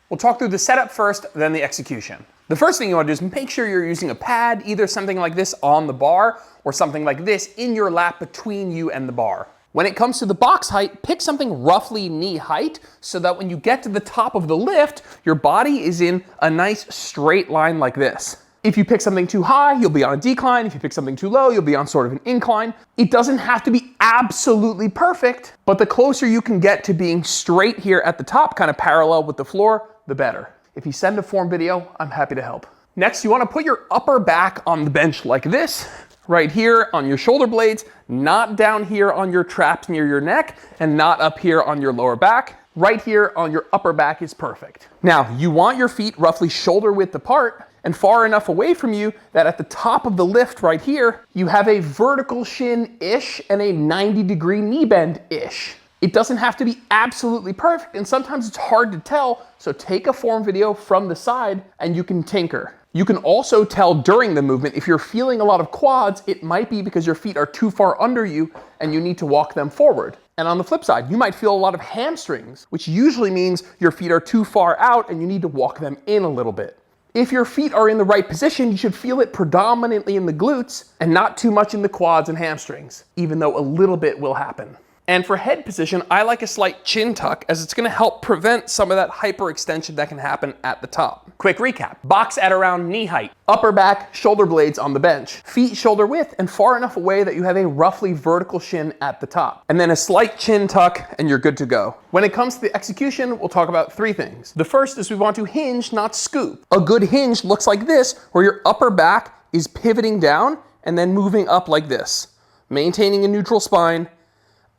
We'll talk through the setup first, then the execution. The first thing you want to do is make sure you're using a pad, either something like this on the bar or something like this in your lap between you and the bar. When it comes to the box height, pick something roughly knee height so that when you get to the top of the lift, your body is in a nice straight line like this. If you pick something too high, you'll be on a decline. If you pick something too low, you'll be on sort of an incline. It doesn't have to be absolutely perfect, but the closer you can get to being straight here at the top, kind of parallel with the floor, the better. If you send a form video, I'm happy to help. Next, you want to put your upper back on the bench like this, right here on your shoulder blades, not down here on your traps near your neck, and not up here on your lower back. Right here on your upper back is perfect. Now, you want your feet roughly shoulder width apart and far enough away from you that at the top of the lift right here, you have a vertical shin-ish and a 90-degree knee bend-ish. It doesn't have to be absolutely perfect, and sometimes it's hard to tell, so take a form video from the side and you can tinker. You can also tell during the movement if you're feeling a lot of quads, it might be because your feet are too far under you and you need to walk them forward. And on the flip side, you might feel a lot of hamstrings, which usually means your feet are too far out and you need to walk them in a little bit. If your feet are in the right position, you should feel it predominantly in the glutes and not too much in the quads and hamstrings, even though a little bit will happen. And for head position, I like a slight chin tuck as it's gonna help prevent some of that hyperextension that can happen at the top. Quick recap, box at around knee height, upper back, shoulder blades on the bench, feet shoulder width and far enough away that you have a roughly vertical shin at the top. And then a slight chin tuck and you're good to go. When it comes to the execution, we'll talk about three things. The first is we want to hinge, not scoop. A good hinge looks like this, where your upper back is pivoting down and then moving up like this, maintaining a neutral spine.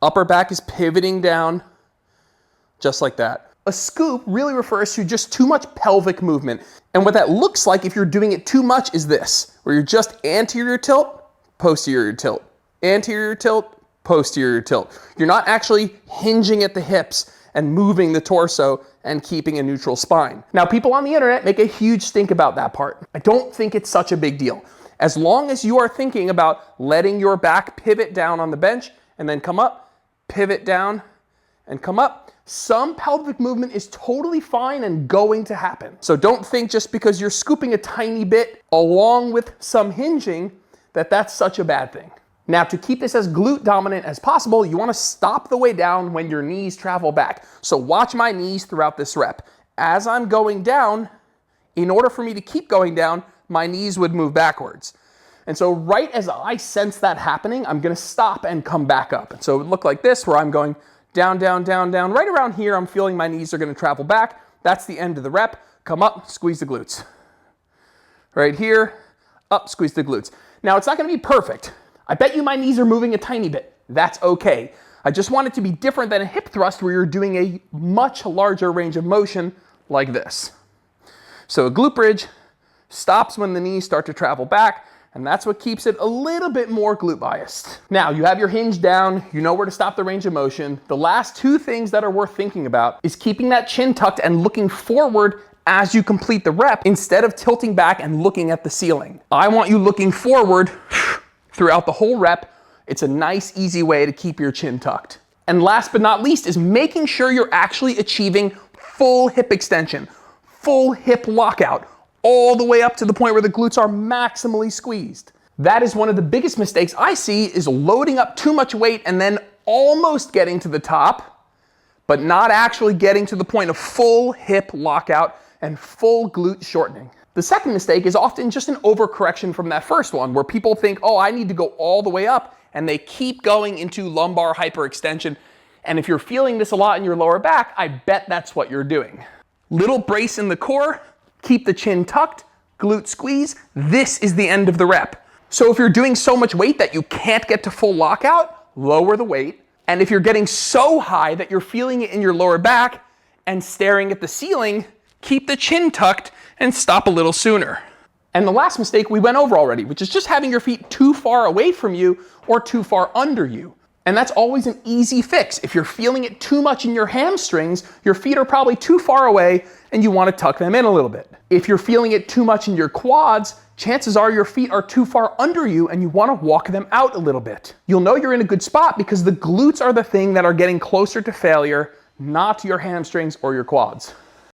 Upper back is pivoting down, just like that. A scoop really refers to just too much pelvic movement. And what that looks like if you're doing it too much is this, where you're just anterior tilt, posterior tilt, anterior tilt, posterior tilt. You're not actually hinging at the hips and moving the torso and keeping a neutral spine. Now, people on the internet make a huge stink about that part. I don't think it's such a big deal. As long as you are thinking about letting your back pivot down on the bench and then come up, pivot down and come up, some pelvic movement is totally fine and going to happen. So don't think just because you're scooping a tiny bit along with some hinging that that's such a bad thing. Now, to keep this as glute dominant as possible, you want to stop the way down when your knees travel back. So watch my knees throughout this rep. As I'm going down, in order for me to keep going down, my knees would move backwards. And so right as I sense that happening, I'm gonna stop and come back up. And so it would look like this, where I'm going down, down, down, down. Right around here, I'm feeling my knees are gonna travel back. That's the end of the rep. Come up, squeeze the glutes. Right here, up, squeeze the glutes. Now, it's not gonna be perfect. I bet you my knees are moving a tiny bit. That's okay. I just want it to be different than a hip thrust where you're doing a much larger range of motion like this. So a glute bridge stops when the knees start to travel back, and that's what keeps it a little bit more glute biased. Now, you have your hinge down, you know where to stop the range of motion. The last two things that are worth thinking about is keeping that chin tucked and looking forward as you complete the rep instead of tilting back and looking at the ceiling. I want you looking forward throughout the whole rep. It's a nice, easy way to keep your chin tucked. And last but not least is making sure you're actually achieving full hip extension, full hip lockout, all the way up to the point where the glutes are maximally squeezed. That is one of the biggest mistakes I see, is loading up too much weight and then almost getting to the top, but not actually getting to the point of full hip lockout and full glute shortening. The second mistake is often just an overcorrection from that first one, where people think, oh, I need to go all the way up, and they keep going into lumbar hyperextension. And if you're feeling this a lot in your lower back, I bet that's what you're doing. Little brace in the core, keep the chin tucked, glute squeeze. This is the end of the rep. So if you're doing so much weight that you can't get to full lockout, lower the weight. And if you're getting so high that you're feeling it in your lower back and staring at the ceiling, keep the chin tucked and stop a little sooner. And the last mistake we went over already, which is just having your feet too far away from you or too far under you. And that's always an easy fix. If you're feeling it too much in your hamstrings, your feet are probably too far away and you want to tuck them in a little bit. If you're feeling it too much in your quads, chances are your feet are too far under you and you want to walk them out a little bit. You'll know you're in a good spot because the glutes are the thing that are getting closer to failure, not your hamstrings or your quads.